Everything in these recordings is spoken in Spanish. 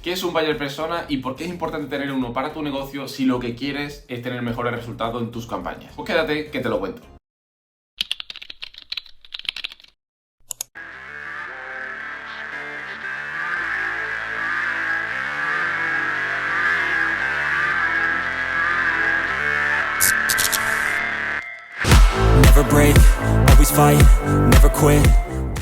¿Qué es un buyer persona y por qué es importante tener uno para tu negocio si lo que quieres es tener mejores resultados en tus campañas? Pues quédate que te lo cuento. Never break, always fight, never quit.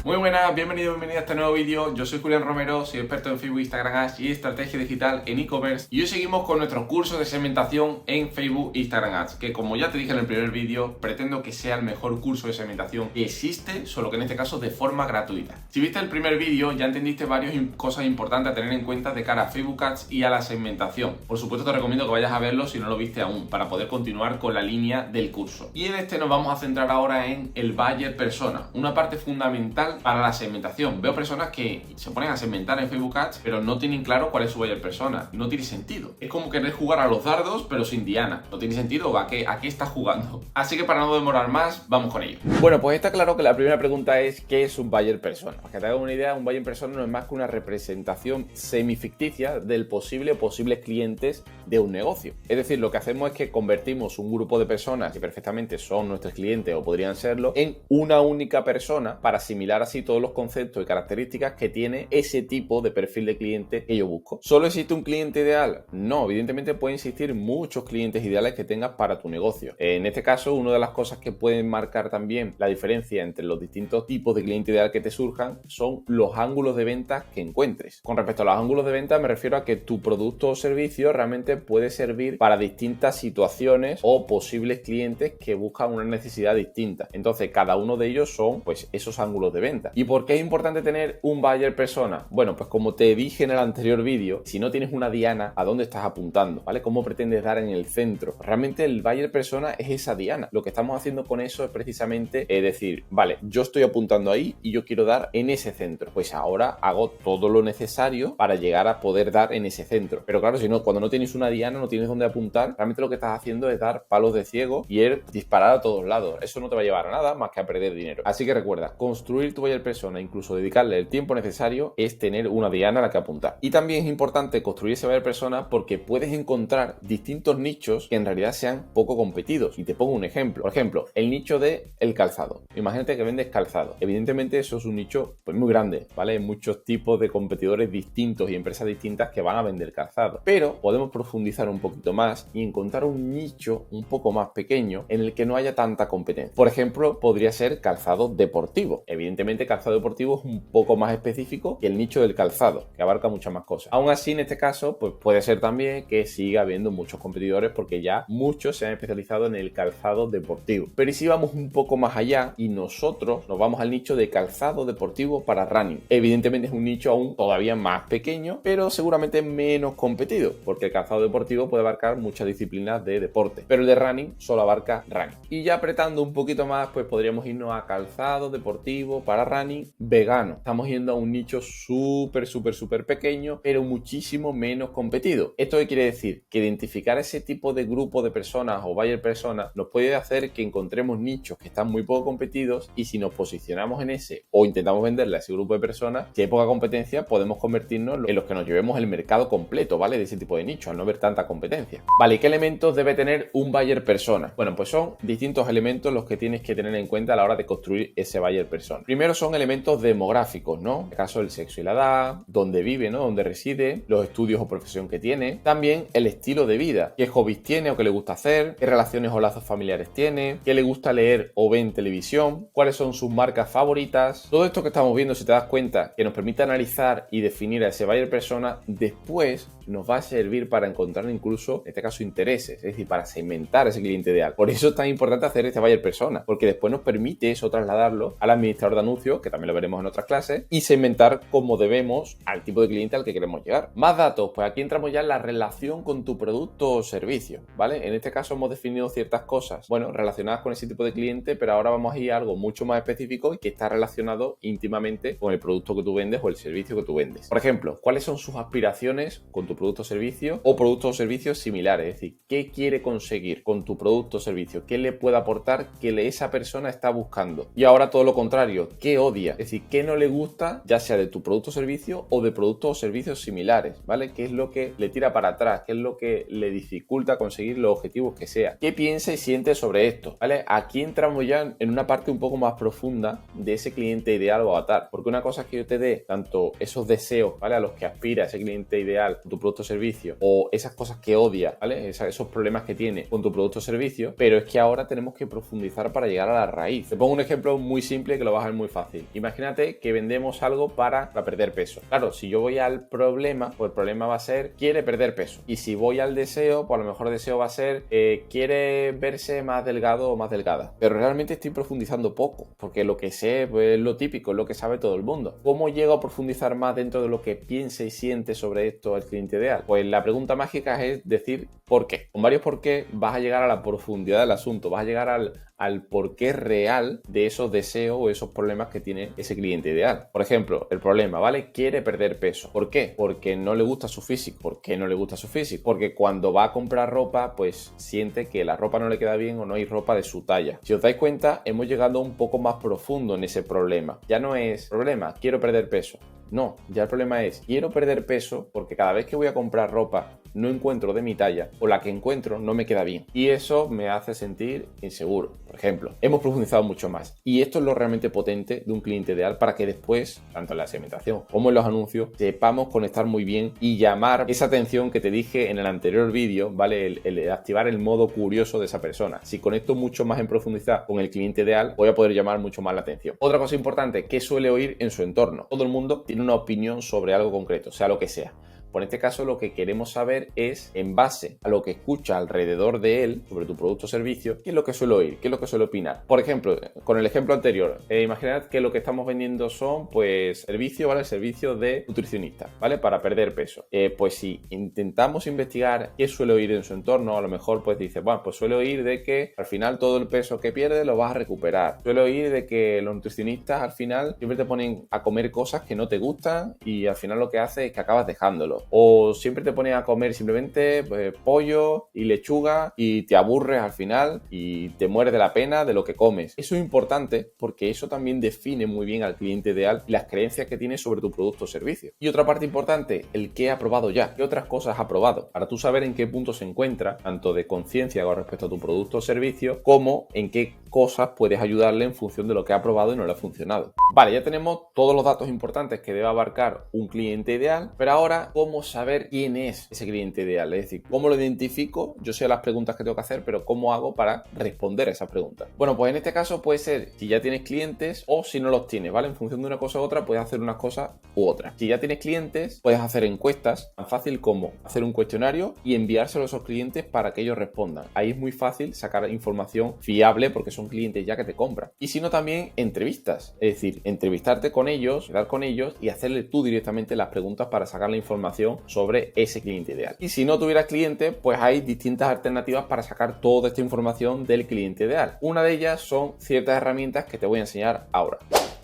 Muy buenas, bienvenido a este nuevo vídeo. Yo soy Julián Romero, soy experto en Facebook, Instagram Ads y estrategia digital en e-commerce. Y hoy seguimos con nuestro curso de segmentación en Facebook e Instagram Ads, que como ya te dije en el primer vídeo, pretendo que sea el mejor curso de segmentación que existe, solo que en este caso de forma gratuita. Si viste el primer vídeo, ya entendiste varias cosas importantes a tener en cuenta de cara a Facebook Ads y a la segmentación. Por supuesto, te recomiendo que vayas a verlo si no lo viste aún, para poder continuar con la línea del curso. Y en este nos vamos a centrar ahora en el buyer persona, una parte fundamental para la segmentación. Veo personas que se ponen a segmentar en Facebook Ads, pero no tienen claro cuál es su buyer persona. No tiene sentido. Es como querer jugar a los dardos, pero sin diana. No tiene sentido. ¿A qué estás jugando? Así que para no demorar más, vamos con ello. Bueno, pues está claro que la primera pregunta es ¿qué es un buyer persona? Para que te hagas una idea, un buyer persona no es más que una representación semificticia del posibles clientes de un negocio. Es decir, lo que hacemos es que convertimos un grupo de personas que perfectamente son nuestros clientes o podrían serlo en una única persona para asimilar así todos los conceptos y características que tiene ese tipo de perfil de cliente que yo busco. ¿Solo existe un cliente ideal? No, evidentemente pueden existir muchos clientes ideales que tengas para tu negocio. En este caso, una de las cosas que pueden marcar también la diferencia entre los distintos tipos de cliente ideal que te surjan son los ángulos de venta que encuentres. Con respecto a los ángulos de venta, me refiero a que tu producto o servicio realmente puede servir para distintas situaciones o posibles clientes que buscan una necesidad distinta. Entonces, cada uno de ellos son pues esos ángulos de venta. ¿Y por qué es importante tener un buyer persona? Bueno, pues como te dije en el anterior vídeo, si no tienes una diana, ¿a dónde estás apuntando? ¿Vale? ¿Cómo pretendes dar en el centro? Realmente el buyer persona es esa diana. Lo que estamos haciendo con eso es precisamente decir, vale, yo estoy apuntando ahí y yo quiero dar en ese centro. Pues ahora hago todo lo necesario para llegar a poder dar en ese centro. Pero claro, si no, cuando no tienes una diana, no tienes dónde apuntar, realmente lo que estás haciendo es dar palos de ciego y disparar a todos lados. Eso no te va a llevar a nada más que a perder dinero. Así que recuerda, construir tu buyer persona, incluso dedicarle el tiempo necesario, es tener una diana a la que apuntar. Y también es importante construir ese buyer persona porque puedes encontrar distintos nichos que en realidad sean poco competidos. Y te pongo un ejemplo. Por ejemplo, el nicho de el calzado. Imagínate que vendes calzado. Evidentemente eso es un nicho pues muy grande, ¿vale? Hay muchos tipos de competidores distintos y empresas distintas que van a vender calzado. Pero podemos profundizar un poquito más y encontrar un nicho un poco más pequeño en el que no haya tanta competencia. Por ejemplo, podría ser calzado deportivo. Evidentemente, calzado deportivo es un poco más específico que el nicho del calzado, que abarca muchas más cosas. Aún así, en este caso, pues puede ser también que siga habiendo muchos competidores porque ya muchos se han especializado en el calzado deportivo. Pero ¿y si vamos un poco más allá y nosotros nos vamos al nicho de calzado deportivo para running? Evidentemente es un nicho aún todavía más pequeño, pero seguramente menos competido, porque el calzado deportivo puede abarcar muchas disciplinas de deporte, pero el de running solo abarca running. Y ya apretando un poquito más, pues podríamos irnos a calzado deportivo para running vegano. Estamos yendo a un nicho súper pequeño, pero muchísimo menos competido. ¿Esto qué quiere decir? Que identificar ese tipo de grupo de personas o buyer personas nos puede hacer que encontremos nichos que están muy poco competidos y si nos posicionamos en ese o intentamos venderle a ese grupo de personas, si hay poca competencia, podemos convertirnos en los que nos llevemos el mercado completo, ¿vale? De ese tipo de nicho, al no haber tanta competencia. Vale, ¿y qué elementos debe tener un buyer persona? Bueno, pues son distintos elementos los que tienes que tener en cuenta a la hora de construir ese buyer persona. Primero son elementos demográficos, ¿no? En el caso del sexo y la edad, dónde vive, ¿no? Dónde reside, los estudios o profesión que tiene. También el estilo de vida, qué hobbies tiene o qué le gusta hacer, qué relaciones o lazos familiares tiene, qué le gusta leer o ver en televisión, cuáles son sus marcas favoritas. Todo esto que estamos viendo, si te das cuenta, que nos permite analizar y definir a ese buyer persona, después nos va a servir para encontrar incluso, en este caso, intereses, es decir, para segmentar ese cliente ideal. Por eso es tan importante hacer este buyer persona, porque después nos permite eso trasladarlo al administrador de anuncios, que también lo veremos en otras clases, y segmentar como debemos al tipo de cliente al que queremos llegar. Más datos, pues aquí entramos ya en la relación con tu producto o servicio, ¿vale? En este caso hemos definido ciertas cosas, bueno, relacionadas con ese tipo de cliente, pero ahora vamos a ir a algo mucho más específico y que está relacionado íntimamente con el producto que tú vendes o el servicio que tú vendes. Por ejemplo, ¿cuáles son sus aspiraciones con tu producto o servicio o productos o servicios similares? Es decir, ¿qué quiere conseguir con tu producto o servicio? ¿Qué le puede aportar que esa persona está buscando? Y ahora todo lo contrario, ¿qué qué odia, es decir, qué no le gusta, ya sea de tu producto o servicio o de productos o servicios similares, ¿vale? ¿Qué es lo que le tira para atrás? ¿Qué es lo que le dificulta conseguir los objetivos que sea? ¿Qué piensa y siente sobre esto? ¿Vale? Aquí entramos ya en una parte un poco más profunda de ese cliente ideal o avatar, porque una cosa es que yo te dé tanto esos deseos, ¿vale? A los que aspira ese cliente ideal con tu producto o servicio, o esas cosas que odia, ¿vale? Esos problemas que tiene con tu producto o servicio, pero es que ahora tenemos que profundizar para llegar a la raíz. Te pongo un ejemplo muy simple que lo vas a ver muy fácil. Imagínate que vendemos algo para perder peso. Claro, si yo voy al problema, pues el problema va a ser quiere perder peso. Y si voy al deseo, pues a lo mejor el deseo va a ser quiere verse más delgado o más delgada. Pero realmente estoy profundizando poco, porque lo que sé pues, es lo típico, es lo que sabe todo el mundo. ¿Cómo llego a profundizar más dentro de lo que piensa y siente sobre esto el cliente ideal? Pues la pregunta mágica es decir ¿por qué? Con varios por qué vas a llegar a la profundidad del asunto, vas a llegar al porqué real de esos deseos o esos problemas que tiene ese cliente ideal. Por ejemplo, el problema, ¿vale? Quiere perder peso. ¿Por qué? Porque no le gusta su físico. ¿Por qué no le gusta su físico? Porque cuando va a comprar ropa, pues siente que la ropa no le queda bien o no hay ropa de su talla. Si os dais cuenta, hemos llegado un poco más profundo en ese problema. Ya no es problema, quiero perder peso. No, ya el problema es, quiero perder peso porque cada vez que voy a comprar ropa no encuentro de mi talla o la que encuentro no me queda bien. Y eso me hace sentir inseguro. Por ejemplo, hemos profundizado mucho más. Y esto es lo realmente potente de un cliente ideal para que después, tanto en la segmentación como en los anuncios, sepamos conectar muy bien y llamar esa atención que te dije en el anterior vídeo, ¿vale? El activar el modo curioso de esa persona. Si conecto mucho más en profundidad con el cliente ideal, voy a poder llamar mucho más la atención. Otra cosa importante, ¿qué suele oír en su entorno? Todo el mundo tiene una opinión sobre algo concreto, sea lo que sea. Por este caso, lo que queremos saber es, en base a lo que escucha alrededor de él sobre tu producto o servicio, qué es lo que suele oír, qué es lo que suele opinar. Por ejemplo, con el ejemplo anterior, imaginad que lo que estamos vendiendo son, pues, servicios, ¿vale? Servicios de nutricionista, ¿vale? Para perder peso. Pues si intentamos investigar qué suele oír en su entorno, a lo mejor, pues dice, bueno, pues suele oír de que al final todo el peso que pierdes lo vas a recuperar. Suele oír de que los nutricionistas al final siempre te ponen a comer cosas que no te gustan y al final lo que hace es que acabas dejándolo. O siempre te pones a comer simplemente pollo y lechuga y te aburres al final y te mueres de la pena de lo que comes. Eso es importante porque eso también define muy bien al cliente ideal y las creencias que tiene sobre tu producto o servicio. Y otra parte importante, el qué ha probado ya, qué otras cosas ha probado, para tú saber en qué punto se encuentra, tanto de conciencia con respecto a tu producto o servicio, como en qué cosas puedes ayudarle en función de lo que ha probado y no le ha funcionado. Vale, ya tenemos todos los datos importantes que debe abarcar un cliente ideal, pero ahora, ¿cómo saber quién es ese cliente ideal? Es decir, ¿cómo lo identifico? Yo sé las preguntas que tengo que hacer, pero ¿cómo hago para responder a esas preguntas? Bueno, pues en este caso puede ser si ya tienes clientes o si no los tienes, ¿vale? En función de una cosa u otra, puedes hacer unas cosas u otras. Si ya tienes clientes, puedes hacer encuestas, tan fácil como hacer un cuestionario y enviárselo a esos clientes para que ellos respondan. Ahí es muy fácil sacar información fiable porque son clientes ya que te compran. Y si no, también entrevistas, es decir, entrevistarte con ellos, hablar con ellos y hacerle tú directamente las preguntas para sacar la información sobre ese cliente ideal. Y si no tuvieras cliente, pues hay distintas alternativas para sacar toda esta información del cliente ideal. Una de ellas son ciertas herramientas que te voy a enseñar ahora.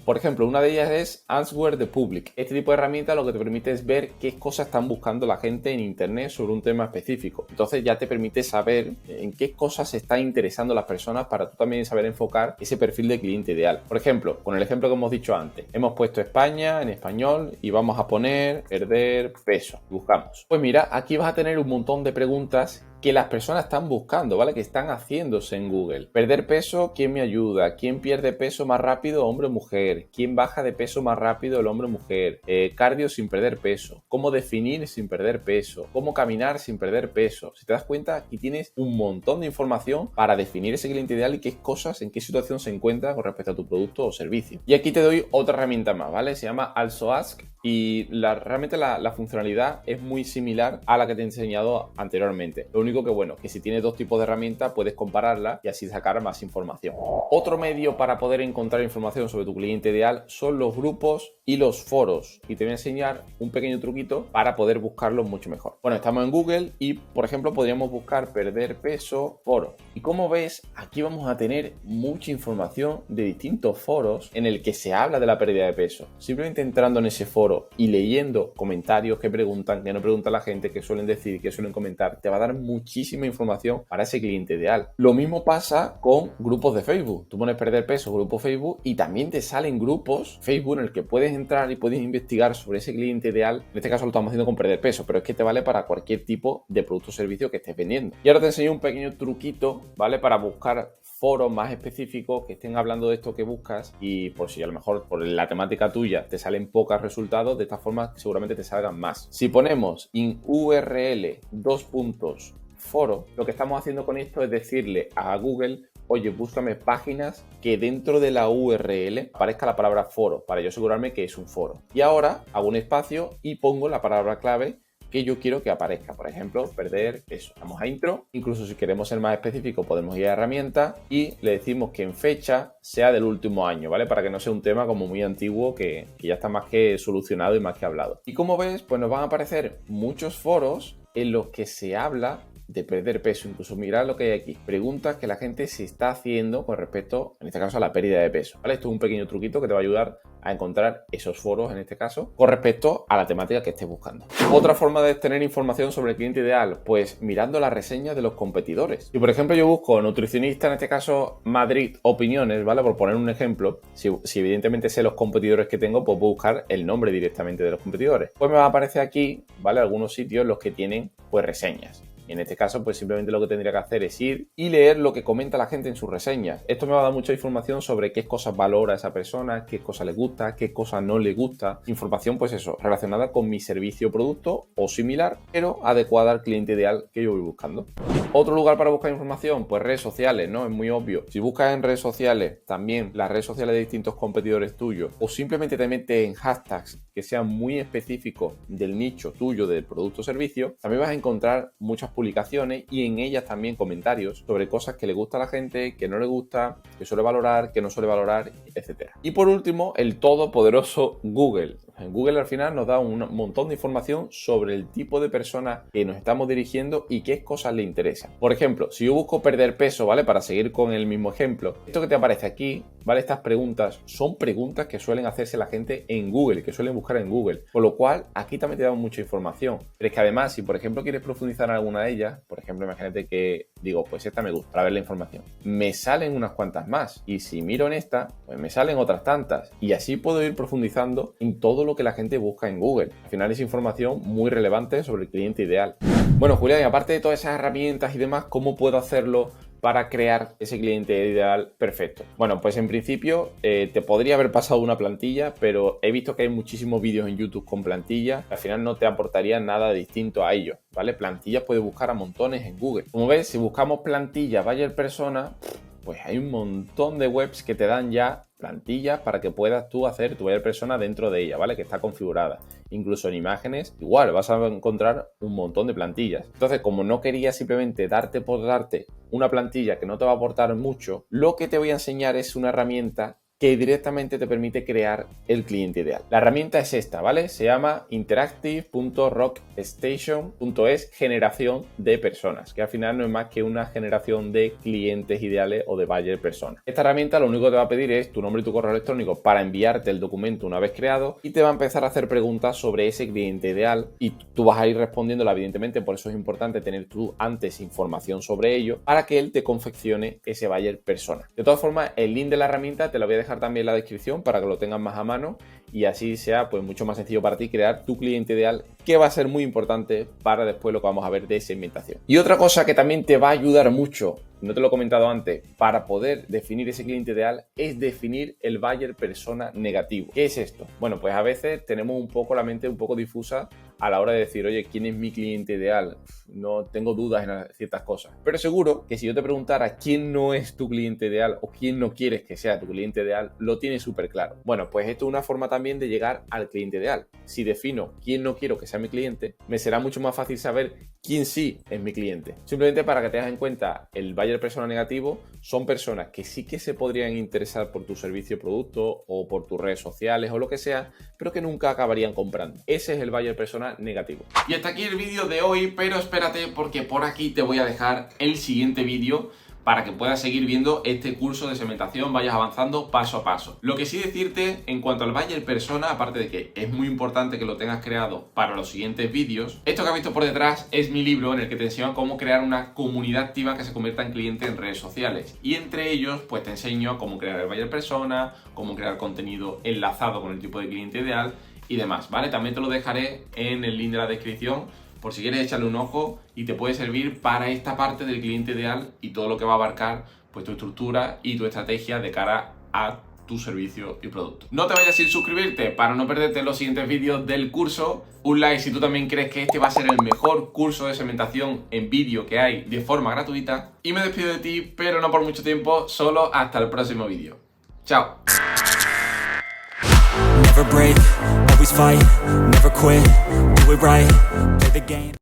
Por ejemplo, una de ellas es Answer the Public. Este tipo de herramienta lo que te permite es ver qué cosas están buscando la gente en internet sobre un tema específico. Entonces ya te permite saber en qué cosas se están interesando las personas para tú también saber enfocar ese perfil de cliente ideal. Por ejemplo, con el ejemplo que hemos dicho antes, hemos puesto España en español y vamos a poner perder peso. Buscamos. Pues mira, aquí vas a tener un montón de preguntas que las personas están buscando, ¿vale? Que están haciéndose en Google. Perder peso, ¿quién me ayuda? ¿Quién pierde peso más rápido, hombre o mujer? ¿Quién baja de peso más rápido, el hombre o mujer? Cardio sin perder peso. ¿Cómo definir sin perder peso? ¿Cómo caminar sin perder peso? Si te das cuenta, aquí tienes un montón de información para definir ese cliente ideal y qué cosas, en qué situación se encuentra con respecto a tu producto o servicio. Y aquí te doy otra herramienta más, ¿vale? Se llama Also Ask. Y realmente la funcionalidad es muy similar a la que te he enseñado anteriormente. Lo único que, bueno, que si tienes dos tipos de herramientas puedes compararlas y así sacar más información. Otro medio para poder encontrar información sobre tu cliente ideal son los grupos y los foros. Y te voy a enseñar un pequeño truquito para poder buscarlos mucho mejor. Bueno, estamos en Google y, por ejemplo, podríamos buscar perder peso foro. Y como ves, aquí vamos a tener mucha información de distintos foros en el que se habla de la pérdida de peso. Simplemente entrando en ese foro foro y leyendo comentarios que preguntan, que no pregunta la gente, que suelen decir, que suelen comentar, te va a dar muchísima información para ese cliente ideal. Lo mismo pasa con grupos de Facebook. Tú pones perder peso, grupo Facebook, y también te salen grupos Facebook en el que puedes entrar y puedes investigar sobre ese cliente ideal. En este caso lo estamos haciendo con perder peso, pero es que te vale para cualquier tipo de producto o servicio que estés vendiendo. Y ahora te enseño un pequeño truquito, ¿vale? Para buscar foros más específicos que estén hablando de esto que buscas, y por si a lo mejor por la temática tuya te salen pocos resultados, de esta forma seguramente te salgan más. Si ponemos en URL foro, lo que estamos haciendo con esto es decirle a Google: oye, búscame páginas que dentro de la URL aparezca la palabra foro, para yo asegurarme que es un foro. Y ahora hago un espacio y pongo la palabra clave que yo quiero que aparezca. Por ejemplo, perder peso. Vamos a intro. Incluso si queremos ser más específico, podemos ir a herramienta y le decimos que en fecha sea del último año, ¿vale? Para que no sea un tema como muy antiguo que ya está más que solucionado y más que hablado. Y como ves, pues nos van a aparecer muchos foros en los que se habla de perder peso. Incluso mirad lo que hay aquí, preguntas que la gente se está haciendo con respecto, en este caso, a la pérdida de peso, ¿vale? Esto es un pequeño truquito que te va a ayudar a encontrar esos foros, en este caso, con respecto a la temática que estés buscando. Otra forma de tener información sobre el cliente ideal, pues mirando las reseñas de los competidores. Si por ejemplo yo busco nutricionista, en este caso Madrid Opiniones, ¿vale? Por poner un ejemplo, si evidentemente sé los competidores que tengo, pues puedo buscar el nombre directamente de los competidores. Pues me va a aparecer aquí, ¿vale? Algunos sitios los que tienen pues reseñas. Y en este caso, pues simplemente lo que tendría que hacer es ir y leer lo que comenta la gente en sus reseñas. Esto me va a dar mucha información sobre qué cosas valora esa persona, qué cosas le gusta, qué cosas no le gusta. Información, pues eso, relacionada con mi servicio o producto o similar, pero adecuada al cliente ideal que yo voy buscando. Otro lugar para buscar información, pues redes sociales, ¿no? Es muy obvio. Si buscas en redes sociales, también las redes sociales de distintos competidores tuyos, o simplemente te metes en hashtags que sean muy específicos del nicho tuyo, del producto o servicio, también vas a encontrar muchas publicaciones y en ellas también comentarios sobre cosas que le gusta a la gente, que no le gusta, que suele valorar, que no suele valorar, etc. Y por último, el todopoderoso Google. Google al final nos da un montón de información sobre el tipo de persona que nos estamos dirigiendo y qué cosas le interesan. Por ejemplo, si yo busco perder peso, ¿vale? Para seguir con el mismo ejemplo, esto que te aparece aquí, ¿vale? Estas preguntas son preguntas que suelen hacerse la gente en Google, que suelen buscar en Google. Con lo cual, aquí también te damos mucha información. Pero es que además, si por ejemplo quieres profundizar en alguna de ellas, por ejemplo, imagínate que digo, pues esta me gusta para ver la información. Me salen unas cuantas más. Y si miro en esta, pues me salen otras tantas. Y así puedo ir profundizando en todo lo que la gente busca en Google. Al final es información muy relevante sobre el cliente ideal. Bueno, Julián, y aparte de todas esas herramientas y demás, ¿cómo puedo hacerlo para crear ese cliente ideal perfecto? Bueno, pues en principio te podría haber pasado una plantilla, pero he visto que hay muchísimos vídeos en YouTube con plantillas. Al final no te aportaría nada distinto a ello, ¿vale? Plantillas puedes buscar a montones en Google. Como ves, si buscamos plantilla buyer persona, pues hay un montón de webs que te dan ya plantillas para que puedas tú hacer tu buyer persona dentro de ella, ¿vale? Que está configurada. Incluso en imágenes, igual, vas a encontrar un montón de plantillas. Entonces, como no quería simplemente darte por darte una plantilla que no te va a aportar mucho, lo que te voy a enseñar es una herramienta que directamente te permite crear el cliente ideal. La herramienta es esta, ¿vale? Se llama interactive.rockstation.es generación de personas, que al final no es más que una generación de clientes ideales o de buyer personas. Esta herramienta lo único que te va a pedir es tu nombre y tu correo electrónico para enviarte el documento una vez creado y te va a empezar a hacer preguntas sobre ese cliente ideal y tú vas a ir respondiéndola, evidentemente. Por eso es importante tener tú antes información sobre ello para que él te confeccione ese buyer persona. De todas formas, el link de la herramienta te lo voy a dejar también en la descripción para que lo tengas más a mano y así sea pues mucho más sencillo para ti crear tu cliente ideal, que va a ser muy importante para después lo que vamos a ver de segmentación. Y otra cosa que también te va a ayudar mucho, no te lo he comentado antes, para poder definir ese cliente ideal es definir el buyer persona negativo. ¿Qué es esto? Bueno, pues a veces tenemos un poco la mente un poco difusa a la hora de decir, oye, ¿quién es mi cliente ideal? No tengo dudas en ciertas cosas. Pero seguro que si yo te preguntara quién no es tu cliente ideal o quién no quieres que sea tu cliente ideal, lo tienes súper claro. Bueno, pues esto es una forma también de llegar al cliente ideal. Si defino quién no quiero que sea mi cliente, me será mucho más fácil saber quién sí es mi cliente. Simplemente para que tengas en cuenta, el buyer persona negativo son personas que sí que se podrían interesar por tu servicio o producto o por tus redes sociales o lo que sea, pero que nunca acabarían comprando. Ese es el buyer persona negativo. Y hasta aquí el vídeo de hoy, pero espérate porque por aquí te voy a dejar el siguiente vídeo para que puedas seguir viendo este curso de segmentación, vayas avanzando paso a paso. Lo que sí decirte en cuanto al buyer persona, aparte de que es muy importante que lo tengas creado para los siguientes vídeos, esto que has visto por detrás es mi libro en el que te enseño cómo crear una comunidad activa que se convierta en cliente en redes sociales. Y entre ellos, pues te enseño cómo crear el buyer persona, cómo crear contenido enlazado con el tipo de cliente ideal y demás, ¿vale? También te lo dejaré en el link de la descripción por si quieres echarle un ojo y te puede servir para esta parte del cliente ideal y todo lo que va a abarcar pues tu estructura y tu estrategia de cara a tu servicio y producto. No te vayas sin suscribirte para no perderte los siguientes vídeos del curso. Un like si tú también crees que este va a ser el mejor curso de segmentación en vídeo que hay de forma gratuita. Y me despido de ti, pero no por mucho tiempo, solo hasta el próximo vídeo. Chao. Never break, always fight, never quit, do it right, play the game.